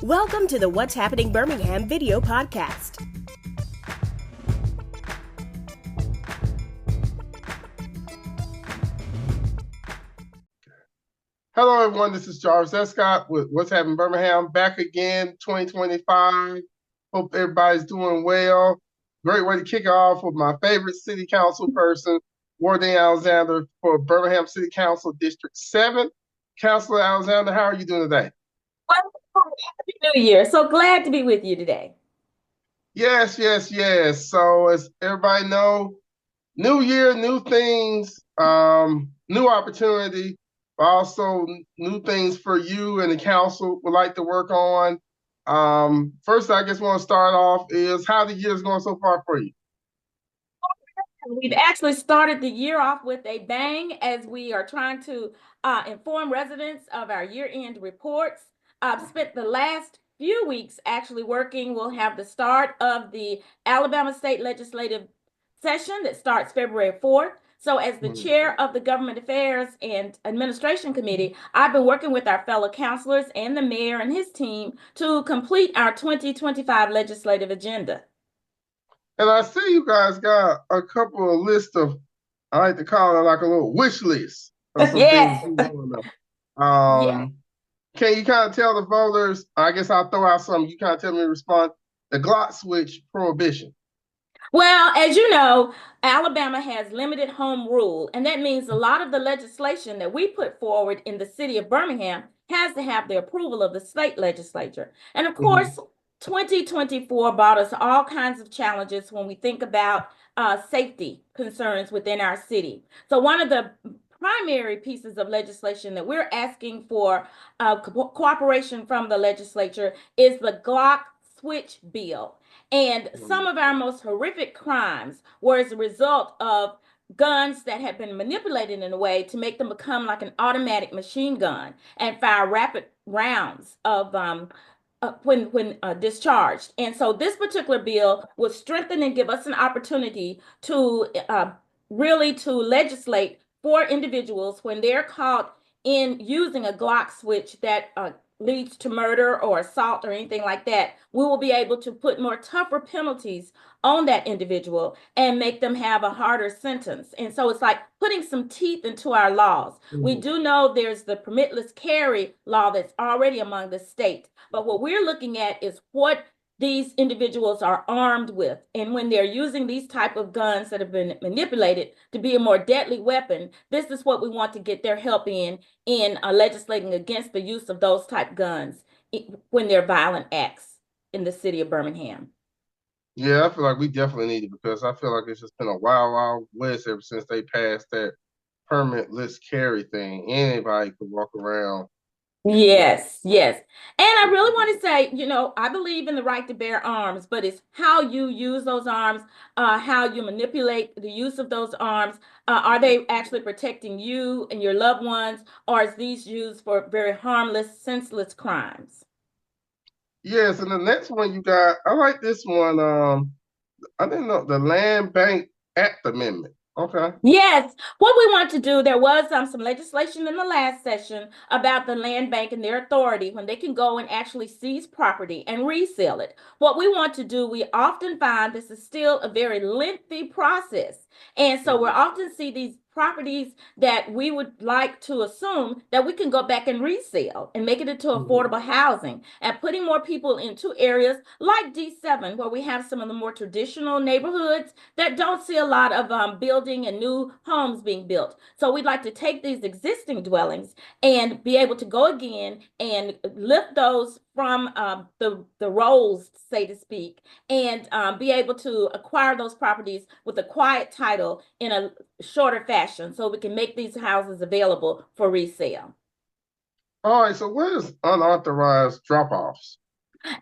Welcome to the What's Happening Birmingham video podcast. Hello, everyone. This is Jarvis Escott with What's Happening Birmingham. Back again, 2025. Hope everybody's doing well. Great way to kick it off with my favorite city council person, Wardine Alexander for Birmingham City Council District 7. Councilor Alexander, how are you doing today? Wonderful. Happy New Year. So glad to be with you today. Yes. So as everybody know, new year, new things, new opportunity, but also new things for you and the council would like to work on. First, I guess want to start off is how the year is going so far for you. We've actually started the year off with a bang as we are trying to inform residents of our year-end reports. I've spent the last few weeks actually working. We'll have the start of the Alabama State Legislative session that starts February 4th. So as the chair of the Government Affairs and Administration Committee, I've been working with our fellow councilors and the mayor and his team to complete our 2025 legislative agenda. And I see you guys got a couple of lists of, I like to call it like a little wish list of some Yes. things you want to know. Can you kind of tell the voters, I guess I'll throw out some, you kind of tell me to respond, the Glock switch prohibition? Well, as you know, Alabama has limited home rule, and that means a lot of the legislation that we put forward in the city of Birmingham has to have the approval of the state legislature. And of course, 2024 brought us all kinds of challenges when we think about safety concerns within our city. So one of the primary pieces of legislation that we're asking for cooperation from the legislature is the Glock switch bill. And some of our most horrific crimes were as a result of guns that have been manipulated in a way to make them become like an automatic machine gun and fire rapid rounds of when discharged. And so this particular bill will strengthen and give us an opportunity to really to legislate for individuals when they're caught in using a Glock switch that leads to murder or assault or anything like that. We will be able to put more tougher penalties on that individual and make them have a harder sentence. And so it's like putting some teeth into our laws. We do know there's the permitless carry law that's already among the state, but what we're looking at is what these individuals are armed with. And when they're using these type of guns that have been manipulated to be a more deadly weapon, this is what we want to get their help in legislating against the use of those type guns when they're violent acts in the city of Birmingham. Yeah, I feel like we definitely need it because I feel like it's just been a wild west ever since they passed that permitless carry thing. Anybody could walk around. Yes. And I really want to say, I believe in the right to bear arms, but it's how you use those arms, how you manipulate the use of those arms. Are they actually protecting you and your loved ones, or is these used for very harmless, senseless crimes? Yes, and the next one you got, I like this one. I didn't know the Land Bank Act Amendment. Okay. Yes, what we want to do, there was some legislation in the last session about the land bank and their authority when they can go and actually seize property and resell it. What we want to do, we often find this is still a very lengthy process. And so we'll often see these properties that we would like to assume that we can go back and resell and make it into affordable housing, and putting more people into areas like D7 where we have some of the more traditional neighborhoods that don't see a lot of building and new homes being built. So we'd like to take these existing dwellings and be able to go again and lift those from the rolls, so to speak, and be able to acquire those properties with a quiet title in a shorter fashion so we can make these houses available for resale. All right, so what is unauthorized drop-offs?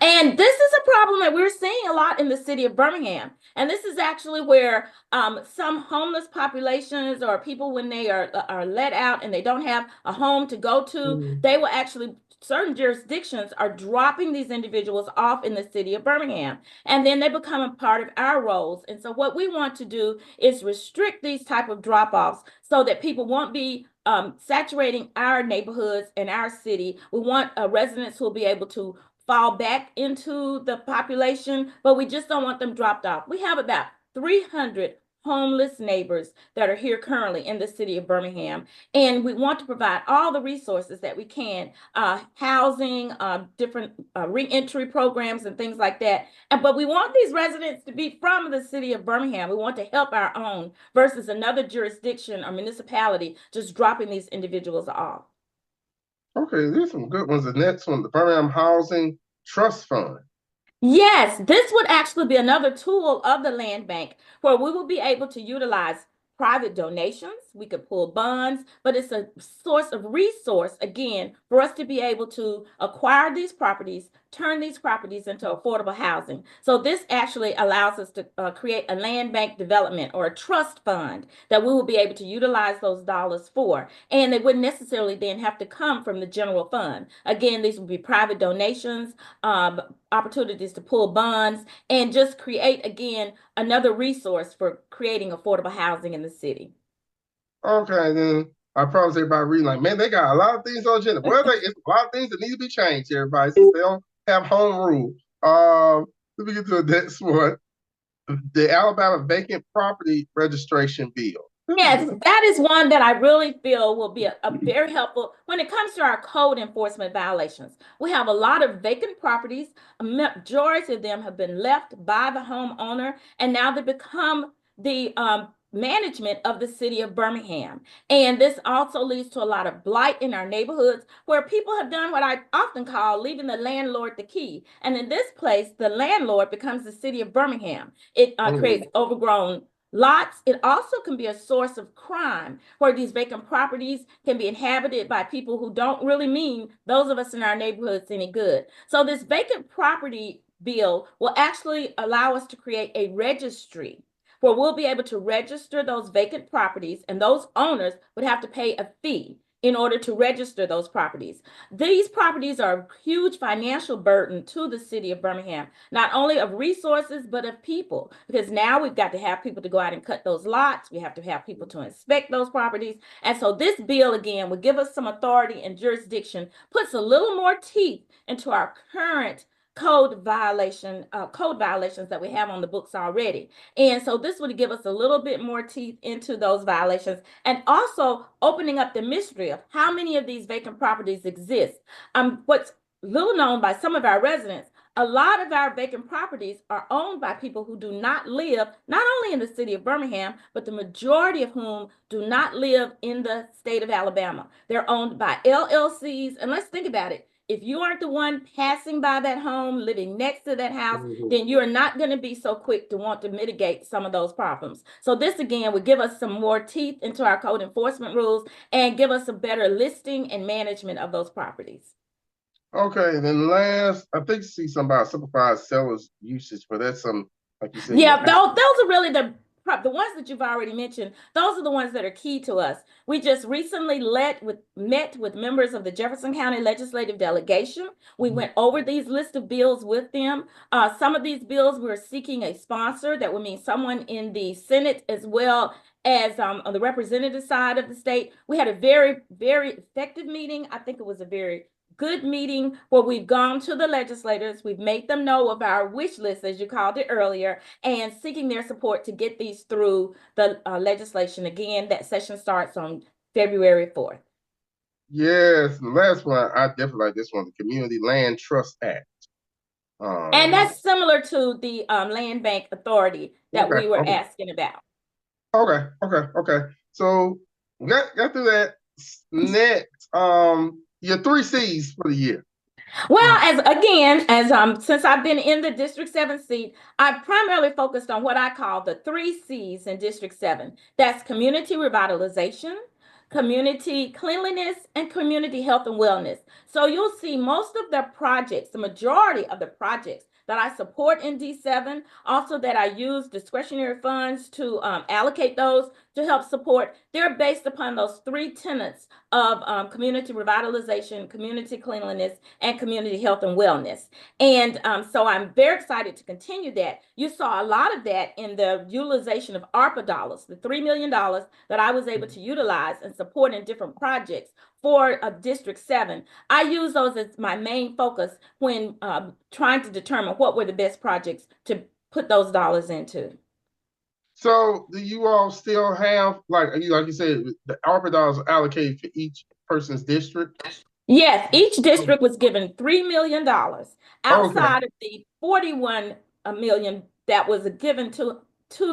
And this is a problem that we're seeing a lot in the city of Birmingham. And this is actually where some homeless populations or people, when they are let out and they don't have a home to go to, they will actually, certain jurisdictions are dropping these individuals off in the city of Birmingham. And then they become a part of our rolls. And so what we want to do is restrict these type of drop-offs so that people won't be saturating our neighborhoods and our city. We want residents who will be able to fall back into the population, but we just don't want them dropped off. We have about 300 homeless neighbors that are here currently in the city of Birmingham, and we want to provide all the resources that we can, housing, different reentry programs and things like that. But we want these residents to be from the city of Birmingham. We want to help our own versus another jurisdiction or municipality just dropping these individuals off. Okay, these are some good ones. The next one, the Birmingham Housing Trust Fund. Yes, this would actually be another tool of the land bank where we will be able to utilize private donations. We could pull bonds, but it's a source of resource, again, for us to be able to acquire these properties, turn these properties into affordable housing. So this actually allows us to create a land bank development or a trust fund that we will be able to utilize those dollars for. And they wouldn't necessarily then have to come from the general fund. Again, these would be private donations, opportunities to pull bonds, and just create, again, another resource for creating affordable housing in the city. Okay, then I promise everybody reading like, man, they got a lot of things on agenda. Well, it's a lot of things that need to be changed, everybody, since they don't have home rule. Let me get to the next one. The Alabama Vacant Property Registration Bill. Yes, that is one that I really feel will be a very helpful when it comes to our code enforcement violations. We have a lot of vacant properties. A majority of them have been left by the homeowner, and now they become the management of the city of Birmingham. And this also leads to a lot of blight in our neighborhoods where people have done what I often call leaving the landlord the key. And in this place, the landlord becomes the city of Birmingham. It creates overgrown lots. It also can be a source of crime where these vacant properties can be inhabited by people who don't really mean those of us in our neighborhoods any good. So this vacant property bill will actually allow us to create a registry where we'll be able to register those vacant properties, and those owners would have to pay a fee in order to register those properties. These properties are a huge financial burden to the city of Birmingham, not only of resources, but of people, because now we've got to have people to go out and cut those lots. We have to have people to inspect those properties. And so this bill, again, would give us some authority and jurisdiction, puts a little more teeth into our current code violations that we have on the books already. And so this would give us a little bit more teeth into those violations, and also opening up the mystery of how many of these vacant properties exist. What's little known by some of our residents, a lot of our vacant properties are owned by people who do not live, not only in the city of Birmingham, but the majority of whom do not live in the state of Alabama. They're owned by LLCs. And let's think about it. If you aren't the one passing by that home, living next to that house, then you're not going to be so quick to want to mitigate some of those problems. So this, again, would give us some more teeth into our code enforcement rules and give us a better listing and management of those properties. Okay, then last, I think you see something about simplified sellers usage, but that's some, like you said. Yeah, those are really the ones that you've already mentioned. Those are the ones that are key to us. We just recently met with members of the Jefferson County Legislative Delegation. We went over these list of bills with them. Some of these bills we're seeking a sponsor. That would mean someone in the Senate as well as on the representative side of the state. We had a very, very effective meeting. I think it was a very good meeting where we've gone to the legislators, we've made them know of our wish list, as you called it earlier, and seeking their support to get these through the legislation. Again, that session starts on February 4th. Yes, the last one, I definitely like this one, the Community Land Trust Act. And that's similar to the land bank authority that we were asking about. Okay. So we got through that. Next, your 3 C's for the year. Well, since I've been in the District 7 seat, I've primarily focused on what I call the 3 C's in District 7. That's community revitalization, community cleanliness, and community health and wellness. So you'll see most of the projects, the majority of the projects that I support in D7, also that I use discretionary funds to allocate those to help support, they're based upon those 3 tenets of community revitalization, community cleanliness, and community health and wellness. And so I'm very excited to continue that. You saw a lot of that in the utilization of ARPA dollars, the $3 million that I was able to utilize and support in different projects for District 7. I use those as my main focus when trying to determine what were the best projects to put those dollars into. So do you all still have, like you said, the ARPA dollars allocated for each person's district? Yes, each district was given $3 million Okay. outside of the 41 million that was given to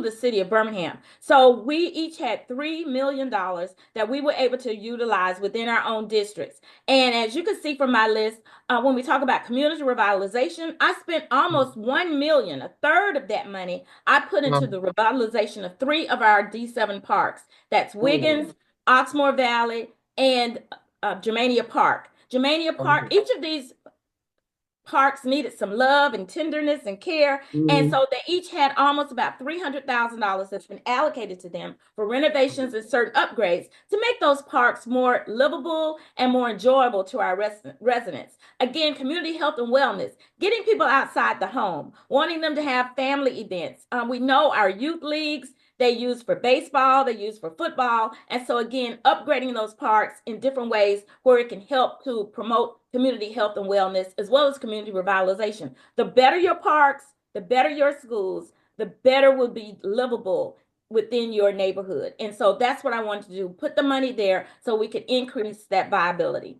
the city of Birmingham. So we each had $3 million that we were able to utilize within our own districts. And as you can see from my list, when we talk about community revitalization, I spent almost 1 million, a third of that money I put into the revitalization of 3 of our D7 parks. That's Wiggins, Oxmoor Valley, and Germania Park. Germania Park, each of these parks needed some love and tenderness and care. And so they each had almost about $300,000 that's been allocated to them for renovations and certain upgrades to make those parks more livable and more enjoyable to our residents. Again, community health and wellness, getting people outside the home, wanting them to have family events. We know our youth leagues, they use for baseball, they use for football. And so again, upgrading those parks in different ways where it can help to promote community health and wellness, as well as community revitalization. The better your parks, the better your schools, the better will be livable within your neighborhood. And so that's what I wanted to do, put the money there so we could increase that viability.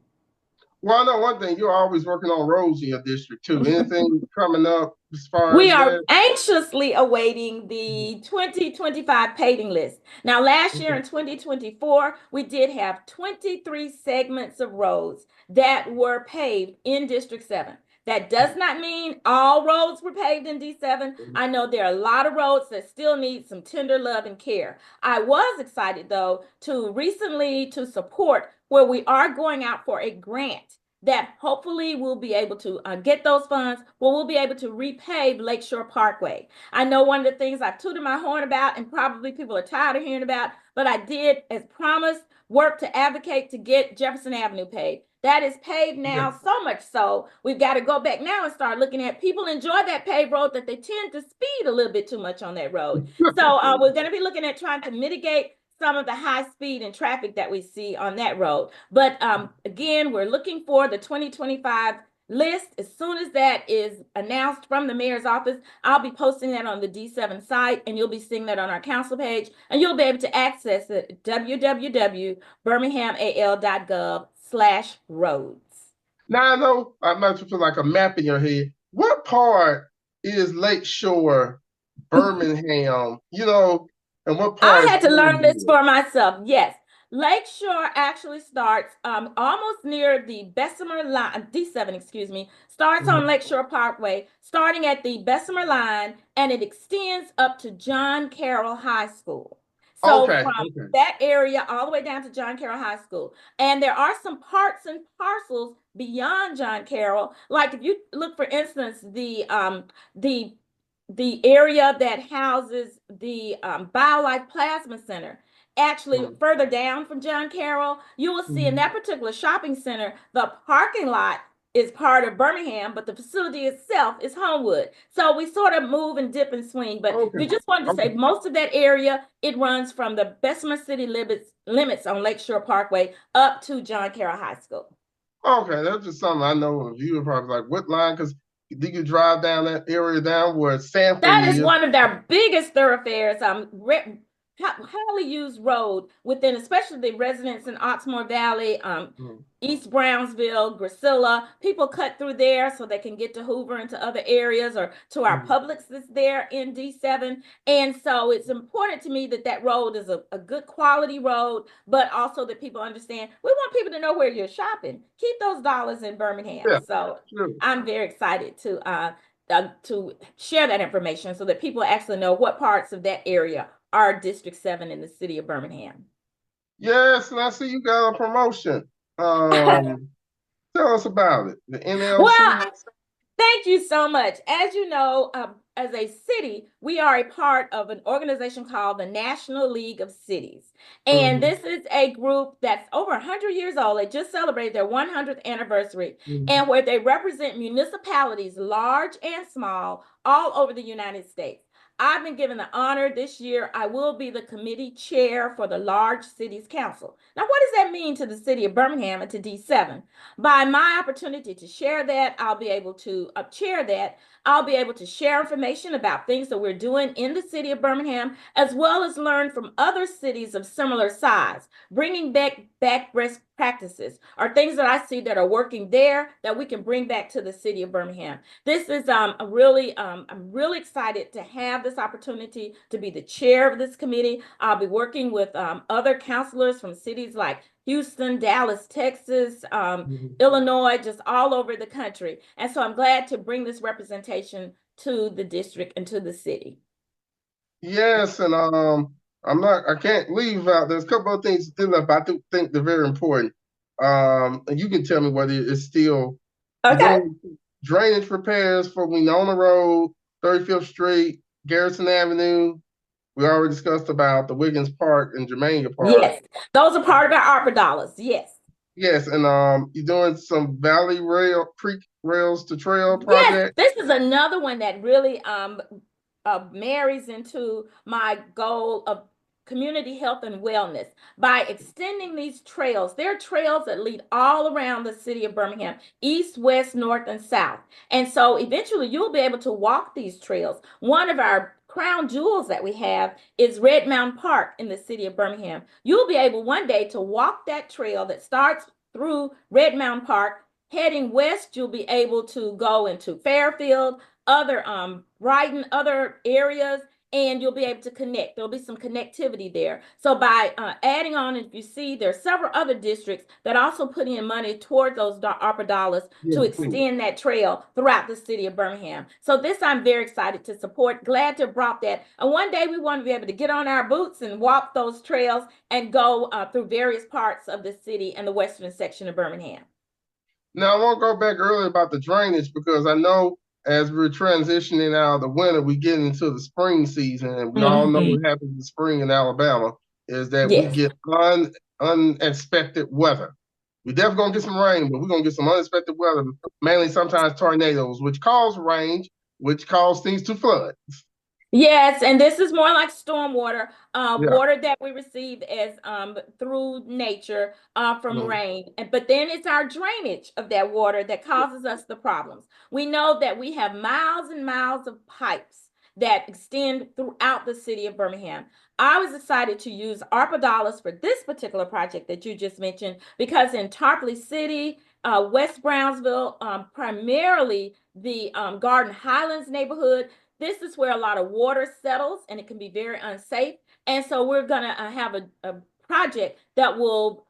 Well, I know one thing, you're always working on roads in your district too. Anything coming up as far We as are that? anxiously awaiting the 2025 paving list. Now, last year in 2024, we did have 23 segments of roads that were paved in District 7. That does not mean all roads were paved in D7. I know there are a lot of roads that still need some tender love and care. I was excited, though, to recently to support where we are going out for a grant that hopefully we'll be able to get those funds, where we'll be able to repave Lakeshore Parkway. I know one of the things I've tooted my horn about, and probably people are tired of hearing about, but I did, as promised, work to advocate to get Jefferson Avenue paved. That is paved now, so much so we've got to go back now and start looking at people enjoy that paved road, that they tend to speed a little bit too much on that road. So we're going to be looking at trying to mitigate some of the high speed and traffic that we see on that road. But again, we're looking for the 2025 list. As soon as that is announced from the mayor's office, I'll be posting that on the D7 site, and you'll be seeing that on our council page, and you'll be able to access it at www.birminghamal.gov/roads. Now I know I'm not to put like a map in your head. What part is Lakeshore, Birmingham, and what part I is had to learn this Greenville? for myself. Yes. Lakeshore actually starts almost near the Bessemer line, D7, excuse me, starts on Lakeshore Parkway, starting at the Bessemer line, and it extends up to John Carroll High School. So Okay. from that area all the way down to John Carroll High School. And there are some parts and parcels beyond John Carroll. Like if you look, for instance, the area that houses the BioLife Plasma Center, actually further down from John Carroll, you will see in that particular shopping center, the parking lot is part of Birmingham, but the facility itself is Homewood. So we sort of move and dip and swing. But if you just wanted to say most of that area, it runs from the Bessemer City limits on Lakeshore Parkway up to John Carroll High School. Okay, that's just something I know of. You were probably like, what line? Because do you drive down that area down where Sanford That is? is one of their biggest thoroughfares. Highly used road within, especially the residents in Oxmoor Valley, East Brownsville, Gracilla. People cut through there so they can get to Hoover and to other areas, or to our Publix that's there in D7. And so it's important to me that that road is a good quality road, but also that people understand we want people to know where you're shopping. Keep those dollars in Birmingham. Yeah, so sure. I'm very excited to share that information so that people actually know what parts of that area are District 7 in the city of Birmingham. Yes, and I see you got a promotion. Tell us about it. The NLC. Well, thank you so much. As you know, as a city, we are a part of an organization called the National League of Cities. And this is a group that's over 100 years old. They just celebrated their 100th anniversary, and where they represent municipalities, large and small, all over the United States. I've been given the honor this year. I will be the committee chair for the Large Cities Council. Now, what does that mean to the city of Birmingham and to D7? By my opportunity to share that, I'll be able to chair that. I'll be able to share information about things that we're doing in the city of Birmingham, as well as learn from other cities of similar size, bringing back best practices or things that I see that are working there that we can bring back to the city of Birmingham. This is I'm really excited to have this opportunity to be the chair of this committee. I'll be working with other councilors from cities like Houston, Dallas, Texas, Illinois, just all over the country. And so I'm glad to bring this representation to the district and to the city. Yes, and I can't leave out. There's a couple of things still up. I do think they're very important. And you can tell me whether it's still doing drainage repairs for Winona Road, 35th Street, Garrison Avenue. We already discussed about the Wiggins Park and Germania Park. Yes, those are part of our ARPA dollars. Yes. Yes, and you're doing some Valley Rail Creek Rails to Trail project. Yes, this is another one that really marries into my goal of community health and wellness by extending these trails. There are trails that lead all around the city of Birmingham, east, west, north, and south. And so eventually you'll be able to walk these trails. One of our crown jewels that we have is Red Mountain Park in the city of Birmingham. You'll be able one day to walk that trail that starts through Red Mountain Park. Heading west, you'll be able to go into Fairfield, other Brighton, other areas, and you'll be able to connect. There'll be some connectivity there. So by adding on, if you see, there are several other districts that also put in money toward those ARPA dollars to extend that trail throughout the city of Birmingham. So this I'm very excited to support. Glad to have brought that. And one day we want to be able to get on our boots and walk those trails and go through various parts of the city and the western section of Birmingham. Now I want to go back earlier about the drainage because I know as we're transitioning out of the winter, we get into the spring season, and we all know what happens in spring in Alabama is that we get unexpected weather. We definitely gonna get some rain, but we're gonna get some unexpected weather, mainly sometimes tornadoes, which cause rain, which cause things to flood. Yes, and this is more like stormwater, water that we receive as through nature from rain. But then it's our drainage of that water that causes us the problems. We know that we have miles and miles of pipes that extend throughout the city of Birmingham. I was excited to use ARPA dollars for this particular project that you just mentioned because in Tarpley City, West Brownsville, primarily the Garden Highlands neighborhood, this is where a lot of water settles and it can be very unsafe. And so we're going to have a project that will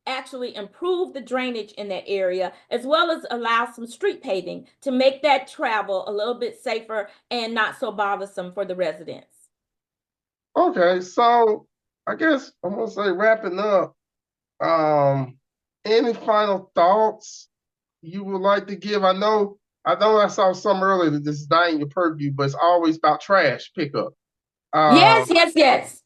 actually improve the drainage in that area, as well as allow some street paving to make that travel a little bit safer and not so bothersome for the residents. Okay, so I guess I'm going to say wrapping up, any final thoughts you would like to give? I know I saw some earlier that this is not in your purview, but it's always about trash pickup. Yes.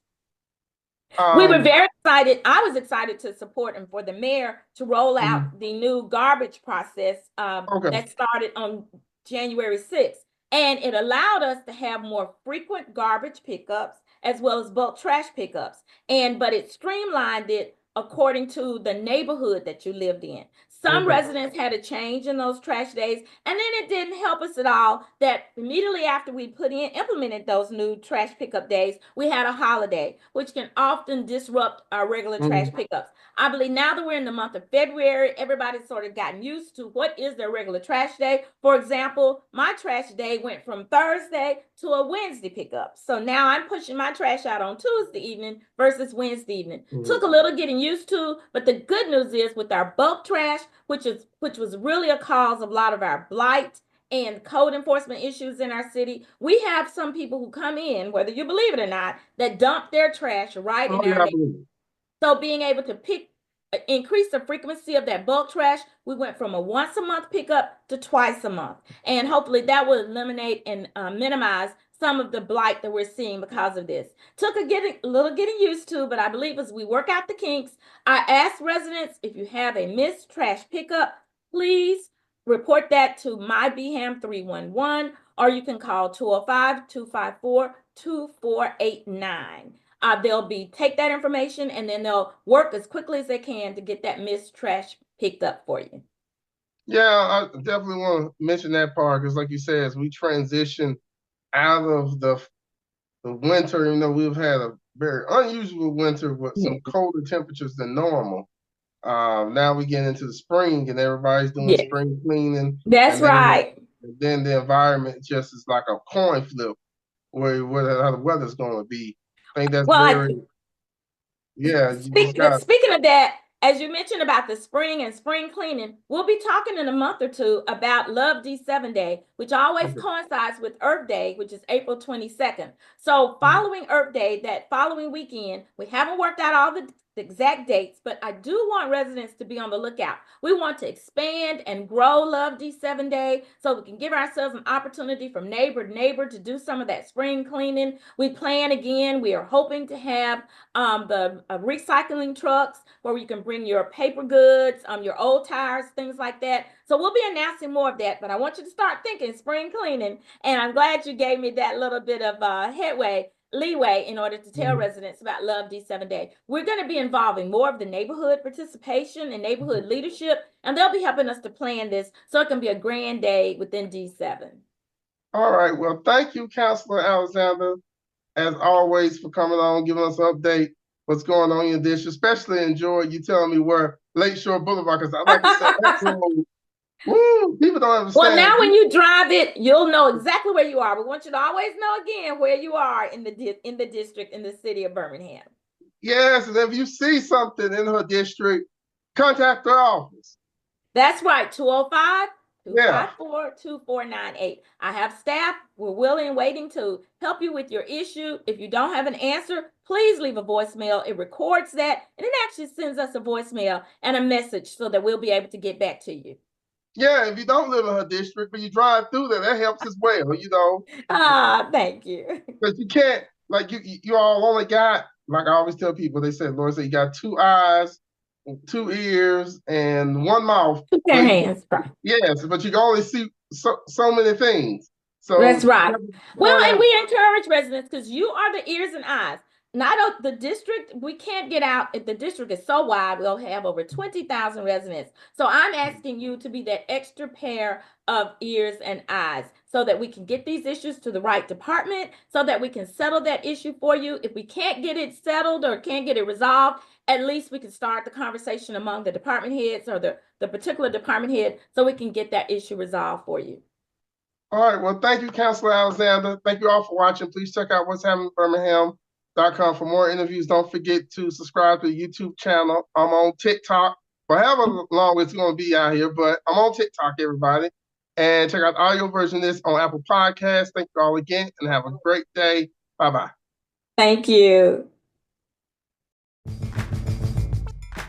We were very excited. I was excited to support and for the mayor to roll out the new garbage process that started on January 6th. And it allowed us to have more frequent garbage pickups as well as bulk trash pickups. But it streamlined it according to the neighborhood that you lived in. Some residents had a change in those trash days, and then it didn't help us at all that immediately after we implemented those new trash pickup days, we had a holiday, which can often disrupt our regular trash pickups. I believe now that we're in the month of February, everybody's sort of gotten used to what is their regular trash day. For example, my trash day went from Thursday to a Wednesday pickup. So now I'm pushing my trash out on Tuesday evening versus Wednesday evening. Took a little getting used to, but the good news is with our bulk trash, which was really a cause of a lot of our blight and code enforcement issues in our city, we have some people who come in, whether you believe it or not, that dump their trash right in our neighborhood. So being able to increase the frequency of that bulk trash, we went from a once a month pickup to twice a month. And hopefully that will eliminate and minimize some of the blight that we're seeing because of this. Took a little getting used to, but I believe as we work out the kinks, I ask residents, if you have a missed trash pickup, please report that to my BHAM 311 or you can call 205-254-2489. They'll take that information and then they'll work as quickly as they can to get that missed trash picked up for you. Yeah, I definitely want to mention that part because, like you said, as we transition out of the winter, we've had a very unusual winter with some colder temperatures than normal. Now we get into the spring and everybody's doing spring cleaning. That's right. And then the environment just is like a coin flip where how the weather's going to be. I think that's Speaking of that, as you mentioned about the spring and spring cleaning, we'll be talking in a month or two about Love D7 Day, which always coincides with Earth Day, which is April 22nd. So following Earth Day, that following weekend, we haven't worked out all the exact dates, but I do want residents to be on the lookout. We want to expand and grow Love D7 Day so we can give ourselves an opportunity from neighbor to neighbor to do some of that spring cleaning. We plan again. We are hoping to have the recycling trucks where you can bring your paper goods, your old tires, things like that. So we'll be announcing more of that, but I want you to start thinking spring cleaning. And I'm glad you gave me that little bit of leeway in order to tell residents about Love D7 Day. We're going to be involving more of the neighborhood participation and neighborhood leadership, and they'll be helping us to plan this so it can be a grand day within D7. All right. Well, thank you, Councilor Alexander, as always, for coming on, giving us an update what's going on in your district. Especially enjoyed you telling me where Lakeshore Boulevard, because I like to say that road. Woo, people don't understand. Well, now when you drive it, you'll know exactly where you are. We want you to always know again where you are in the district, in the city of Birmingham. Yes, and if you see something in her district, contact her office. That's right, 205-254-2498. I have staff. We're willing and waiting to help you with your issue. If you don't have an answer, please leave a voicemail. It records that, and it actually sends us a voicemail and a message so that we'll be able to get back to you. Yeah, if you don't live in her district, but you drive through there, that helps as well, Thank you. Because you can't, like, you all only got, like I always tell people, they say, Lord said you got 2 eyes, 2 ears, and 1 mouth. 2 pair of hands. Yes, but you can only see so many things. So that's right. Well, and we encourage residents, because you are the ears and eyes. Not the district, we can't get out. If the district is so wide, we'll have over 20,000 residents. So I'm asking you to be that extra pair of ears and eyes so that we can get these issues to the right department, so that we can settle that issue for you. If we can't get it settled or can't get it resolved, at least we can start the conversation among the department heads or the particular department head so we can get that issue resolved for you. All right. Well, thank you, Councilor Alexander. Thank you all for watching. Please check out What's Happening in Birmingham.com for more interviews. Don't forget to subscribe to the YouTube channel. I'm on TikTok for however long it's going to be out here, but I'm on TikTok, everybody. And check out the audio version of this on Apple Podcasts. Thank you all again and have a great day. Bye-bye. Thank you.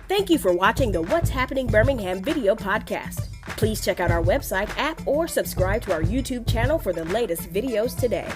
Thank you for watching the What's Happening Birmingham video podcast. Please check out our website, app, or subscribe to our YouTube channel for the latest videos today.